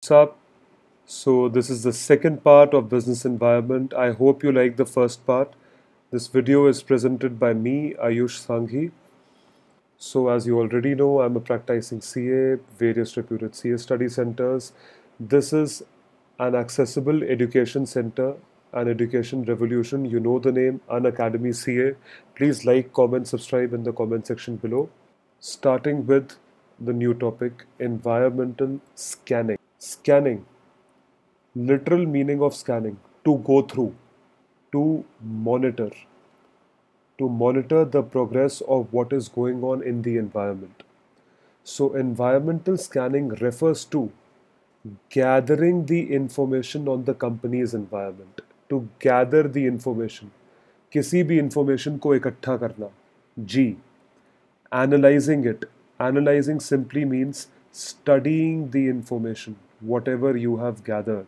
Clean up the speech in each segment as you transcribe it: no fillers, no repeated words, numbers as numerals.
What's up? So this is the second part of business environment. I hope you like the first part. This video is presented by me, Ayush Sanghi. So as you already know, I'm a practicing CA, various reputed CA study centers. This is an accessible education center, an education revolution. You know the name, An Academy CA. Please like, comment, subscribe in the comment section below. Starting with the new topic, environmental scanning. Scanning, literal meaning of scanning, to go through, to monitor, to monitor the progress of what is going on in the environment. So, environmental scanning refers to gathering the information on the company's environment, to gather the information, किसी भी information को इकट्ठा करना. G, analyzing it. Analyzing simply means studying the information, whatever you have gathered,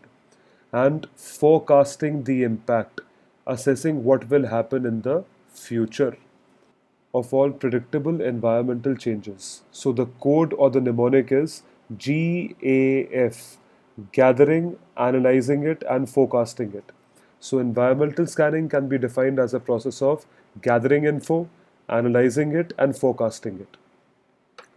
and forecasting the impact, assessing what will happen in the future of all predictable environmental changes. So the code or the mnemonic is GAF, gathering, analyzing it, and forecasting it. So environmental scanning can be defined as a process of gathering info, analyzing it, and forecasting it.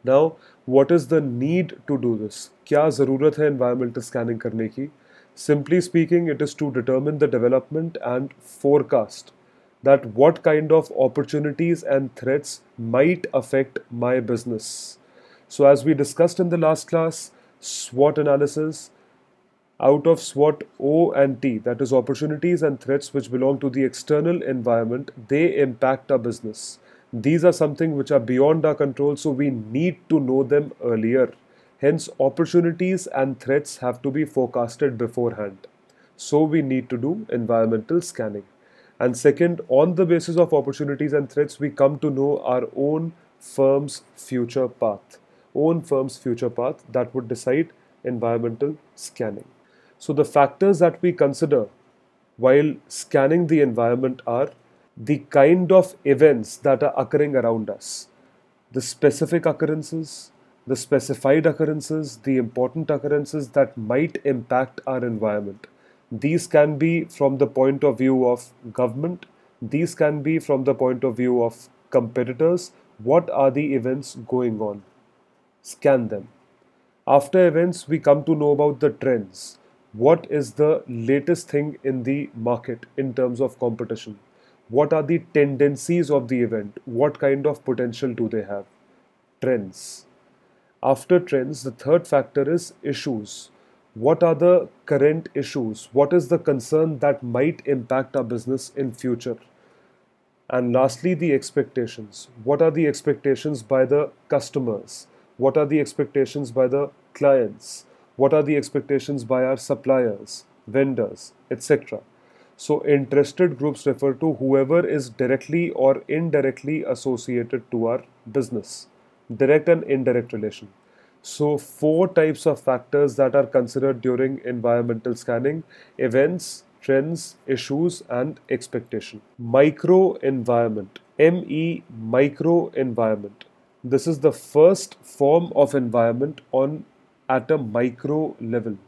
Now, what is the need to do this? क्या ज़रूरत है environmental scanning करने की? Simply speaking, it is to determine the development and forecast that what kind of opportunities and threats might affect my business. So, as we discussed in the last class, SWOT analysis, out of SWOT, O and T, that is opportunities and threats which belong to the external environment, they impact our business. These are something which are beyond our control, so we need to know them earlier. Hence, opportunities and threats have to be forecasted beforehand. So, we need to do environmental scanning. And second, on the basis of opportunities and threats, we come to know our own firm's future path. Own firm's future path that would decide environmental scanning. So, the factors that we consider while scanning the environment are the kind of events that are occurring around us, the specific occurrences, the specified occurrences, the important occurrences that might impact our environment. These can be from the point of view of government, these can be from the point of view of competitors. What are the events going on? Scan them. After events, we come to know about the trends. What is the latest thing in the market in terms of competition? What are the tendencies of the event? What kind of potential do they have? Trends. After trends, the third factor is issues. What are the current issues? What is the concern that might impact our business in future? And lastly, the expectations. What are the expectations by the customers? What are the expectations by the clients? What are the expectations by our suppliers, vendors, etc.? So, interested groups refer to whoever is directly or indirectly associated to our business, direct and indirect relation. So, four types of factors that are considered during environmental scanning: events, trends, issues, and expectation. Micro environment, ME, micro environment. This is the first form of environment on at a micro level.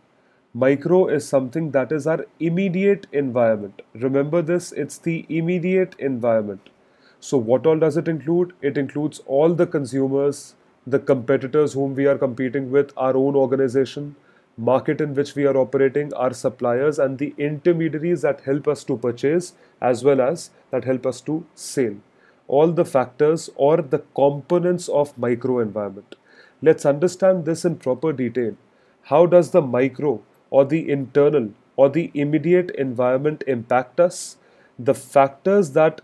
Micro is something that is our immediate environment. Remember this, it's the immediate environment. So, what all does it include? It includes all the consumers, the competitors whom we are competing with, our own organization, market in which we are operating, our suppliers, and the intermediaries that help us to purchase as well as that help us to sell. All the factors or the components of micro environment. Let's understand this in proper detail. How does the micro or the internal or the immediate environment impact us? The factors that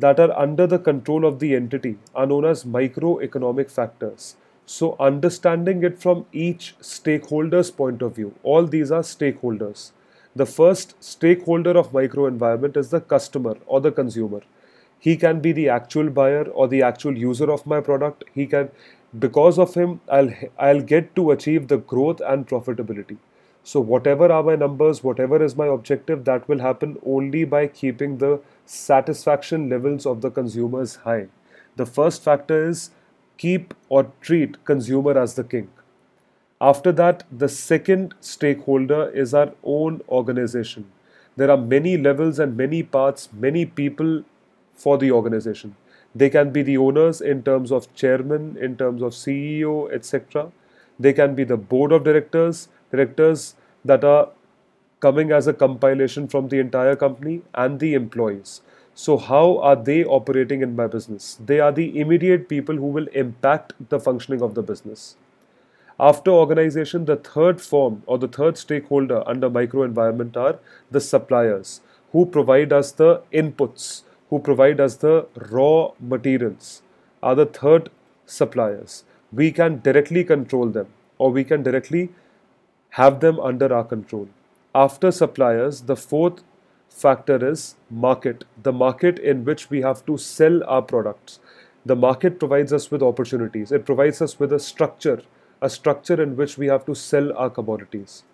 are under the control of the entity are known as microeconomic factors. So, understanding it from each stakeholder's point of view, all these are stakeholders. The first stakeholder of microenvironment is the customer or the consumer. He can be the actual buyer or the actual user of my product. He can, because of him, I'll get to achieve the growth and profitability. So whatever are my numbers, whatever is my objective, that will happen only by keeping the satisfaction levels of the consumers high. The first factor is keep or treat consumer as the king. After that, the second stakeholder is our own organization. There are many levels and many parts, many people for the organization. They can be the owners in terms of chairman, in terms of CEO, etc. They can be the board of directors, directors that are coming as a compilation from the entire company and the employees. So, how are they operating in my business? They are the immediate people who will impact the functioning of the business. After organization, the third form or the third stakeholder under microenvironment are the suppliers who provide us the inputs, who provide us the raw materials, are the third suppliers. We can directly control them or we can directly have them under our control. After suppliers, the fourth factor is market, the market in which we have to sell our products. The market provides us with opportunities, it provides us with a structure in which we have to sell our commodities.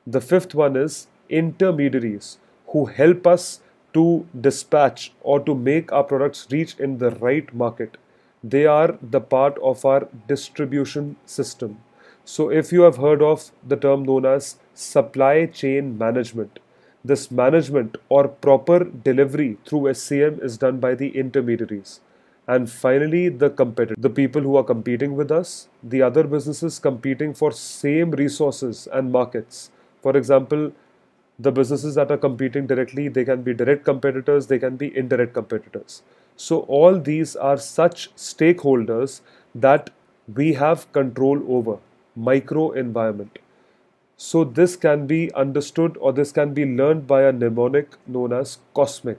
The fifth one is intermediaries who help us to dispatch or to make our products reach in the right market. They are the part of our distribution system. So, if you have heard of the term known as supply chain management, this management or proper delivery through SCM is done by the intermediaries. And finally, the competitor, the people who are competing with us, the other businesses competing for same resources and markets. For example, the businesses that are competing directly, they can be direct competitors, they can be indirect competitors. So all these are such stakeholders that we have control over. Micro environment. So this can be understood or this can be learned by a mnemonic known as COSMIC.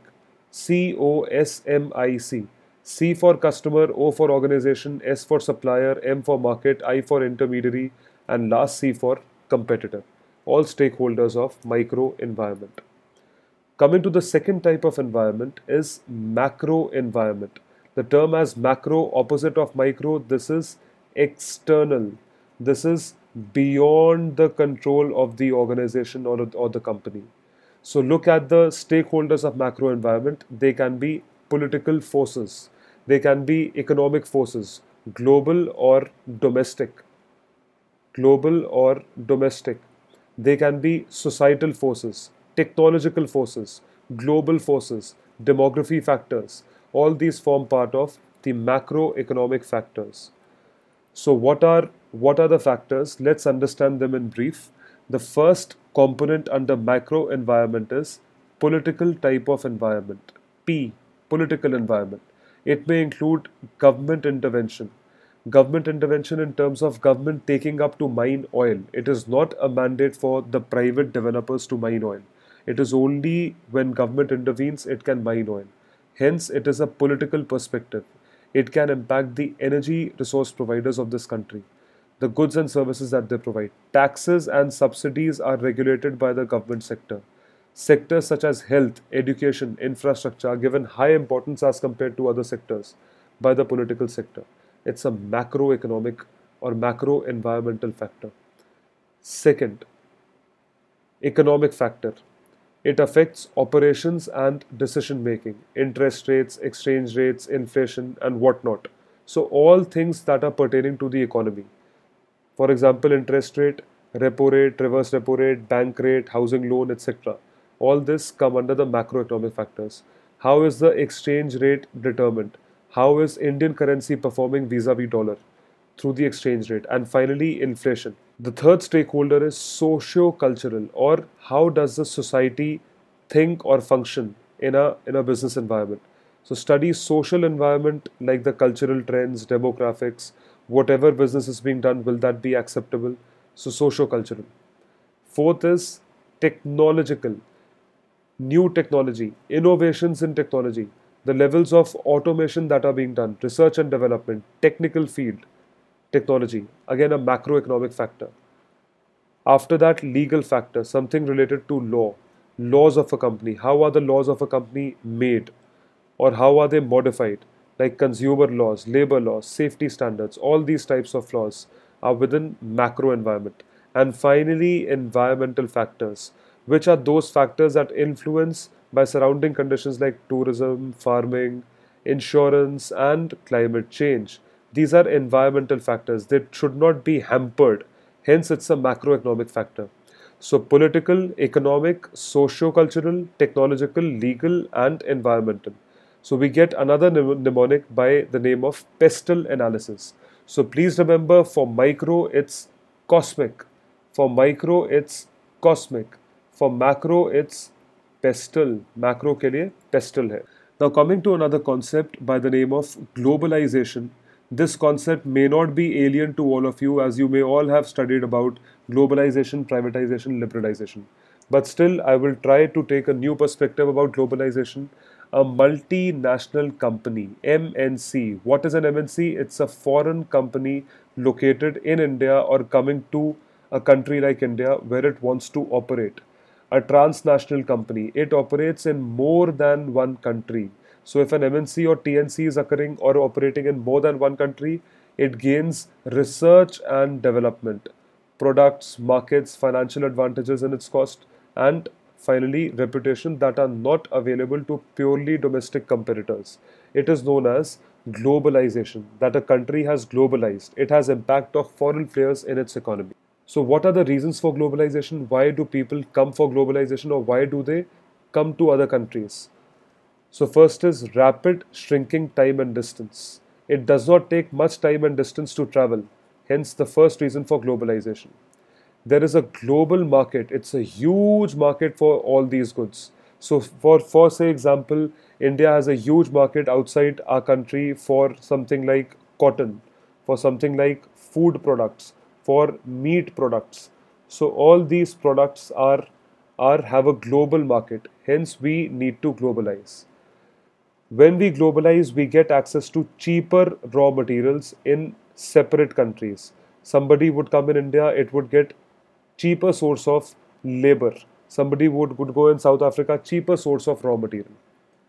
COSMIC. C for customer, O for organization, S for supplier, M for market, I for intermediary, and last C for competitor. All stakeholders of micro environment. Coming to the second type of environment is macro environment. The term as macro, opposite of micro, this is external. This is beyond the control of the organization or the company. So look at the stakeholders of macro environment. They can be political forces. They can be economic forces, global or domestic. Global or domestic. They can be societal forces, technological forces, global forces, demography factors. All these form part of the macroeconomic factors. So what are the factors? Let's understand them in brief. The first component under macro environment is political type of environment. P, political environment. It may include government intervention. Government intervention in terms of government taking up to mine oil. It is not a mandate for the private developers to mine oil. It is only when government intervenes it can mine oil. Hence, it is a political perspective. It can impact the energy resource providers of this country, the goods and services that they provide. Taxes and subsidies are regulated by the government sector. Sectors such as health, education, infrastructure are given high importance as compared to other sectors by the political sector. It's a macroeconomic or macro environmental factor. Second, economic factor. It affects operations and decision making, interest rates, exchange rates, inflation, and whatnot. So, all things that are pertaining to the economy. For example, interest rate, repo rate, reverse repo rate, bank rate, housing loan, etc. All this come under the macroeconomic factors. How is the exchange rate determined? How is Indian currency performing vis-a-vis dollar? Through the exchange rate. And finally, inflation. The third stakeholder is socio-cultural, or how does the society think or function in a business environment. So study social environment like the cultural trends, demographics, whatever business is being done, will that be acceptable? So socio-cultural. Fourth is technological, new technology, innovations in technology, the levels of automation that are being done, research and development, technical field, technology, again a macroeconomic factor. After that, legal factor, something related to law, laws of a company. How are the laws of a company made or how are they modified? Like consumer laws, labor laws, safety standards, all these types of laws are within macro environment. And finally, environmental factors, which are those factors that influence by surrounding conditions like tourism, farming, insurance, and climate change. These are environmental factors that should not be hampered. Hence, it's a macroeconomic factor. So, political, economic, socio-cultural, technological, legal, and environmental. So, we get another mnemonic by the name of PESTLE analysis. So, please remember for micro, it's cosmic. For micro, it's cosmic. For macro, it's pestle. Macro के लिए pestle है. Now, coming to another concept by the name of globalization. This concept may not be alien to all of you, as you may all have studied about globalization, privatization, liberalization. But still, I will try to take a new perspective about globalization. A multinational company, MNC. What is an MNC? It's a foreign company located in India or coming to a country like India where it wants to operate. A transnational company, it operates in more than one country. So if an MNC or TNC is occurring or operating in more than one country, it gains research and development, products, markets, financial advantages in its cost, and finally reputation that are not available to purely domestic competitors. It is known as globalization, that a country has globalized. It has impact of foreign players in its economy. So what are the reasons for globalization? Why do people come for globalization, or why do they come to other countries? So first is rapid shrinking time and distance. It does not take much time and distance to travel. Hence the first reason for globalization. There is a global market. It's a huge market for all these goods. So for say example, India has a huge market outside our country for something like cotton, for something like food products, for meat products. So all these products are have a global market. Hence we need to globalize. When we globalize, we get access to cheaper raw materials in separate countries. Somebody would come in India, it would get cheaper source of labor. Somebody would go in South Africa, cheaper source of raw material.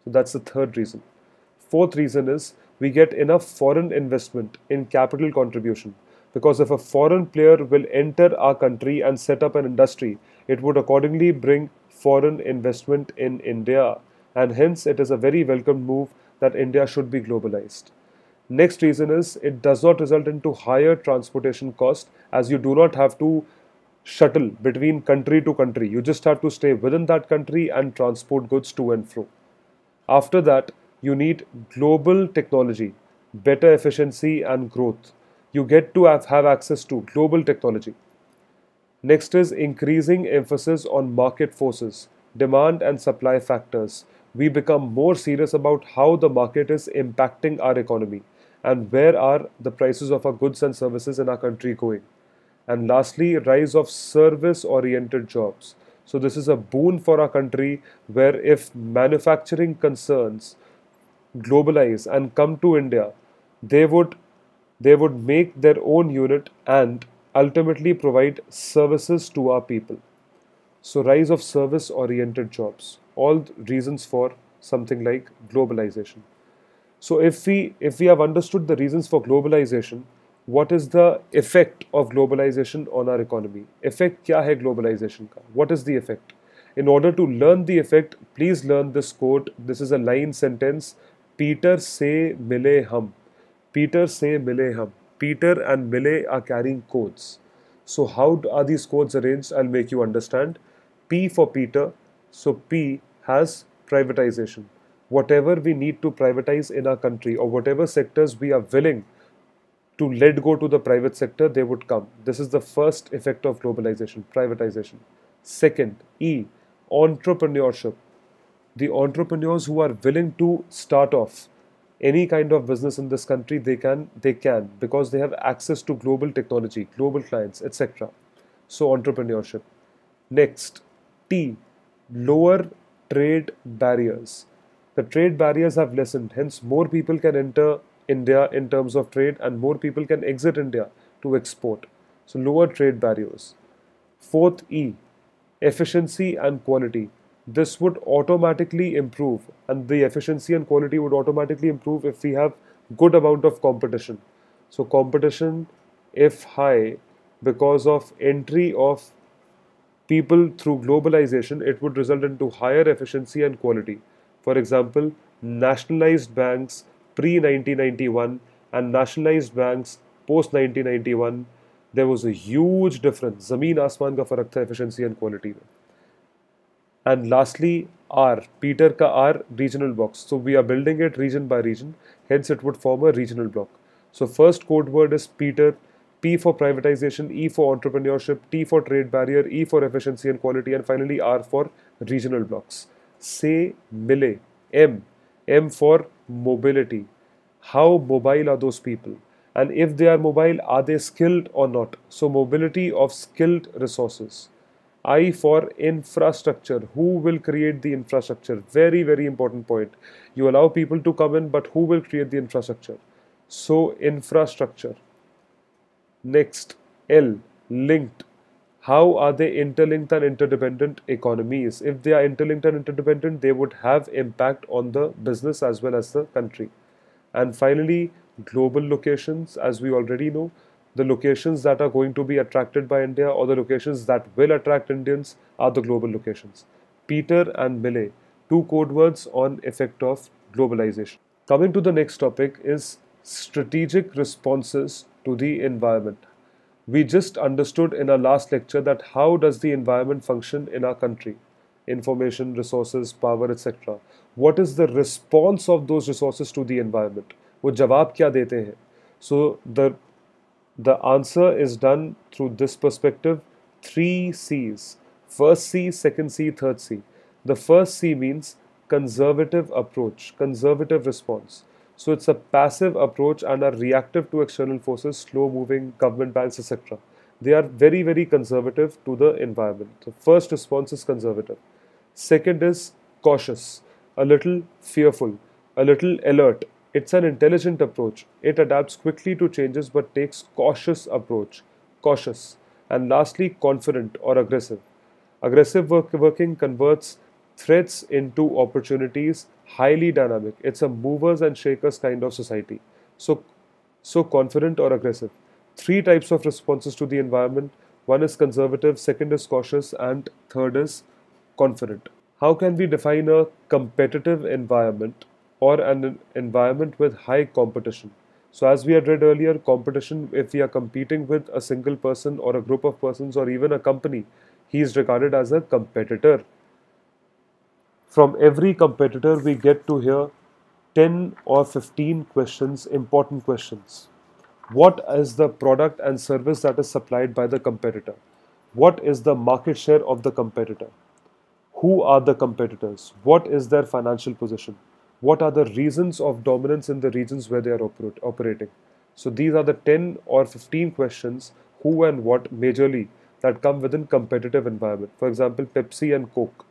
So that's the third reason. Fourth reason is we get enough foreign investment in capital contribution. Because if a foreign player will enter our country and set up an industry, it would accordingly bring foreign investment in India. And hence, it is a very welcome move that India should be globalized. Next reason is it does not result into higher transportation cost, as you do not have to shuttle between country to country. You just have to stay within that country and transport goods to and fro. After that, you need global technology, better efficiency and growth. You get to have access to global technology. Next is increasing emphasis on market forces, demand and supply factors. We become more serious about how the market is impacting our economy and where are the prices of our goods and services in our country going. And lastly, rise of service-oriented jobs. So this is a boon for our country, where if manufacturing concerns globalize and come to India, they would make their own unit and ultimately provide services to our people. So rise of service-oriented jobs, all reasons for something like globalization. So if we have understood the reasons for globalization, what is the effect of globalization on our economy? Effect क्या है globalization का? What is the effect? In order to learn the effect, please learn this quote. This is a line sentence. Peter से मिले हम. Peter से मिले हम. Peter and Mille are carrying codes. So how are these codes arranged? I'll make you understand. P for Peter. So P has privatization. Whatever we need to privatize in our country, or whatever sectors we are willing to let go to the private sector, they would come. This is the first effect of globalization, privatization. Second, E, entrepreneurship. The entrepreneurs who are willing to start off any kind of business in this country, they can because they have access to global technology, global clients, etc. So entrepreneurship. Next, T, lower trade barriers. The trade barriers have lessened, hence more people can enter India in terms of trade and more people can exit India to export. So lower trade barriers. Fourth E, efficiency and quality. This would automatically improve, and the efficiency and quality would automatically improve if we have good amount of competition. So competition, if high, because of entry of people through globalization, it would result into higher efficiency and quality. For example, nationalized banks pre 1991 and nationalized banks post 1991 there was a huge difference. ज़मीन आसमान का फर्क था efficiency and quality में. And lastly, R, Peter ka R, regional blocks. So we are building it region by region, hence it would form a regional block. So first code word is Peter, P for privatization, E for entrepreneurship, T for trade barrier, E for efficiency and quality, and finally R for regional blocks. Say mile, M, M for mobility. How mobile are those people? And if they are mobile, are they skilled or not? So mobility of skilled resources. I for infrastructure. Who will create the infrastructure? Very, very important point. You allow people to come in, but who will create the infrastructure? So, infrastructure. Next, L, linked. How are they interlinked and interdependent economies? If they are interlinked and interdependent, they would have impact on the business as well as the country. And finally, global locations, as we already know, the locations that are going to be attracted by India or the locations that will attract Indians are the global locations. Peter and Millet, two code words on effect of globalization. Coming to the next topic is strategic responses to the environment. We just understood in our last lecture that how does the environment function in our country? Information, resources, power, etc. What is the response of those resources to the environment? वो जवाब क्या देते हैं? So the answer is done through this perspective. 3 C's. First C, second C, third C. The first C means conservative approach, conservative response. So it's a passive approach and are reactive to external forces, slow moving, government banks, etc. They are very, very conservative to the environment. The first response is conservative. Second is cautious, a little fearful, a little alert. It's an intelligent approach. It adapts quickly to changes but takes cautious approach. Cautious. And lastly, confident or aggressive. Aggressive working converts threats into opportunities, highly dynamic. It's a movers and shakers kind of society. So confident or aggressive. 3 types of responses to the environment. One is conservative, second is cautious, and third is confident. How can we define a competitive environment or an environment with high competition? So as we had read earlier, competition, if we are competing with a single person or a group of persons or even a company, he is regarded as a competitor. From every competitor, we get to hear 10 or 15 questions, important questions. What is the product and service that is supplied by the competitor? What is the market share of the competitor? Who are the competitors? What is their financial position? What are the reasons of dominance in the regions where they are operating? So these are the 10 or 15 questions, who and what majorly, that come within competitive environment. For example, Pepsi and Coke,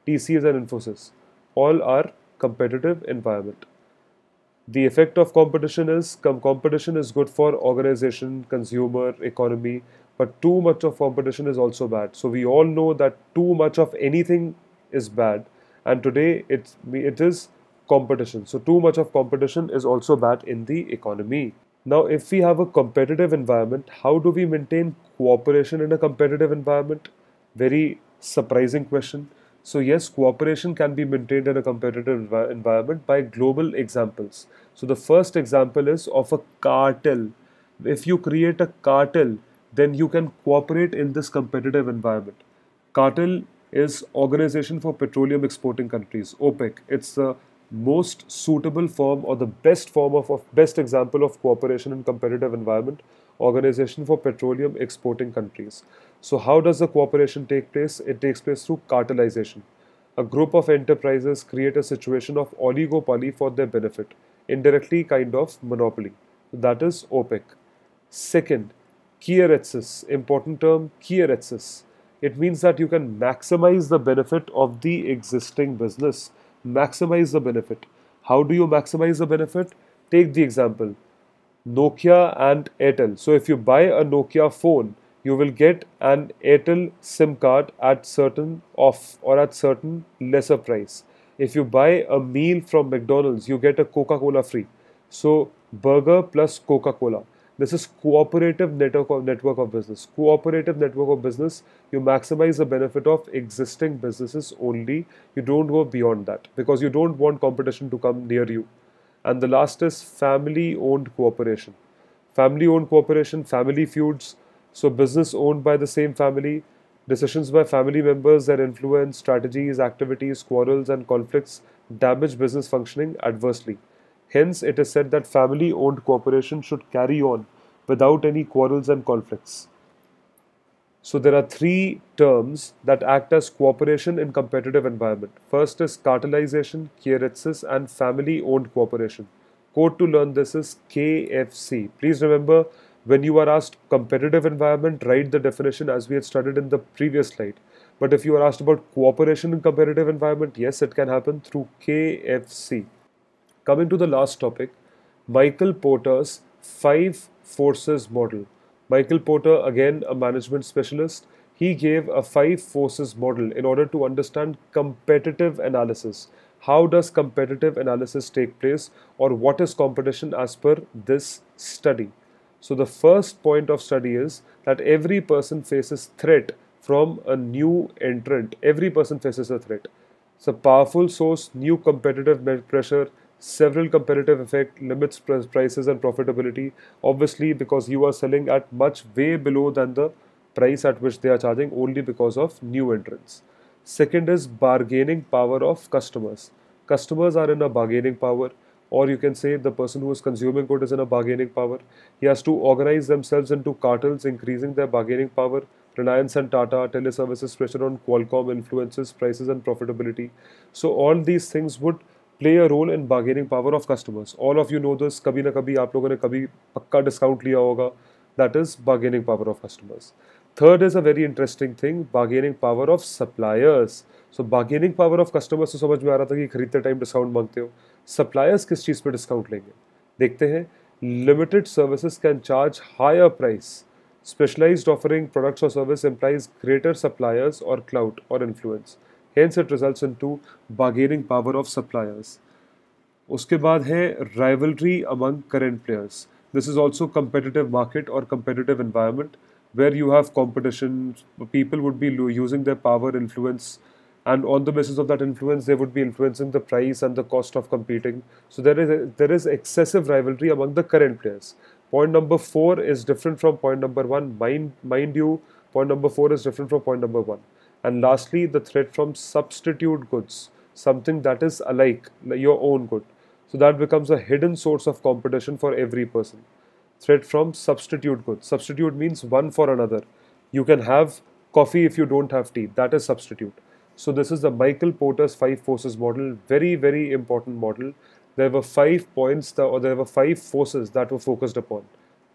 TCS and Infosys, all are competitive environment. The effect of competition is good for organization, consumer, economy, but too much of competition is also bad. So we all know that too much of anything is bad, and today it is competition. So too much of competition is also bad in the economy. Now, if we have a competitive environment, how do we maintain cooperation in a competitive environment? Very surprising question. So yes, cooperation can be maintained in a competitive environment by global examples. So the first example is of a cartel. If you create a cartel, then you can cooperate in this competitive environment. Cartel is Organization for Petroleum Exporting Countries, OPEC. It's the most suitable form or the best form of best example of cooperation in competitive environment, Organization for Petroleum Exporting Countries. So how does the cooperation take place? It takes place through cartelization. A group of enterprises create a situation of oligopoly for their benefit, indirectly kind of monopoly. That is OPEC. Second, Kieretzis, important term, Kieretzis. It means that you can maximize the benefit of the existing business. Maximize the benefit. How do you maximize the benefit? Take the example, Nokia and Airtel. So if you buy a Nokia phone, you will get an Airtel SIM card at certain off or at certain lesser price. If you buy a meal from McDonald's, you get a Coca-Cola free. So burger plus Coca-Cola. This is cooperative network of business. Cooperative network of business, you maximize the benefit of existing businesses only. You don't go beyond that because you don't want competition to come near you. And the last is family-owned cooperation. Family-owned cooperation, family feuds. So business owned by the same family, decisions by family members, their influence, strategies, activities, quarrels, and conflicts damage business functioning adversely. Hence, it is said that family owned corporations should carry on without any quarrels and conflicts. So there are three terms that act as cooperation in competitive environment. First is cartelization, kieretzis, and family-owned cooperation. Code to learn this is KFC. Please remember, when you are asked competitive environment, write the definition as we had studied in the previous slide. But if you are asked about cooperation in competitive environment, yes, it can happen through KFC. Coming to the last topic, Michael Porter's 5 forces model. Michael Porter, again a management specialist, he gave a 5 forces model in order to understand competitive analysis. How does competitive analysis take place, or what is competition as per this study? So the first point of study is that every person faces threat from a new entrant. Every person faces a threat. It's a powerful source, new competitive pressure, several competitive effect, limits prices and profitability. Obviously, because you are selling at much way below than the price at which they are charging only because of new entrants. Second is bargaining power of customers. Customers are in a bargaining power, or you can say the person who is consuming good is in a bargaining power. He has to organize themselves into cartels, increasing their bargaining power. Reliance and Tata, teleservices pressure on Qualcomm influences prices and profitability. So all these things would play a role in bargaining power of customers. All of you know this. कभी ना कभी आप लोगों ने कभी पक्का discount लिया होगा. That is bargaining power of customers. Third is a very interesting thing, bargaining power of suppliers. So bargaining power of customers तो समझ में आ रहा था कि खरीदते टाइम डिस्काउंट मांगते हो. Suppliers किस चीज़ पे डिस्काउंट लेंगे? देखते हैं. Limited services can charge higher price. Specialized offering products or service implies greater suppliers or clout or influence. Hence it results into bargaining power of suppliers. उसके बाद है rivalry among current players. This is also competitive market or competitive environment where you have competition. People would be using their power, influence, and on the basis of that influence, they would be influencing the price and the cost of competing. So there is excessive rivalry among the current players. Point number 4 is different from point number 1. Mind you, point number 4 is different from point number 1. And lastly, the threat from substitute goods, something that is alike, like your own good. So that becomes a hidden source of competition for every person. Threat from substitute goods. Substitute means one for another. You can have coffee if you don't have tea. That is substitute. So this is the Michael Porter's 5 forces model. Very, very important model. There were 5 points, or there were 5 forces that were focused upon.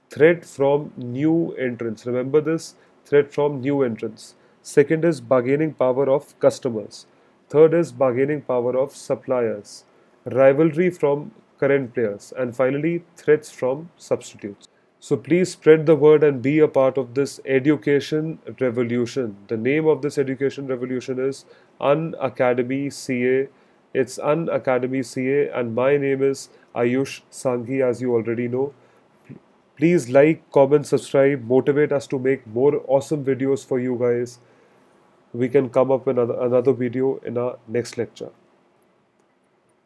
Threat from new entrants. Remember this? Threat from new entrants. Second is bargaining power of customers. Third is bargaining power of suppliers. Rivalry from current players. And finally, threats from substitutes. So please spread the word and be a part of this education revolution. The name of this education revolution is Unacademy CA. It's Unacademy CA, and my name is Ayush Sanghi, as you already know. Please like, comment, subscribe, motivate us to make more awesome videos for you guys. We can come up with another video in our next lecture.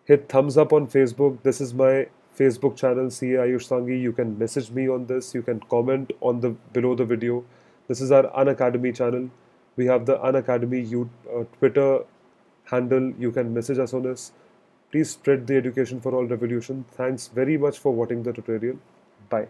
Hit thumbs up on Facebook. This is my Facebook channel, CA Ayush Sanghi. You can message me on this. You can comment on the below the video. This is our Unacademy channel. We have the Unacademy Twitter handle. You can message us on this. Please spread the education for all revolution. Thanks very much for watching the tutorial. Bye.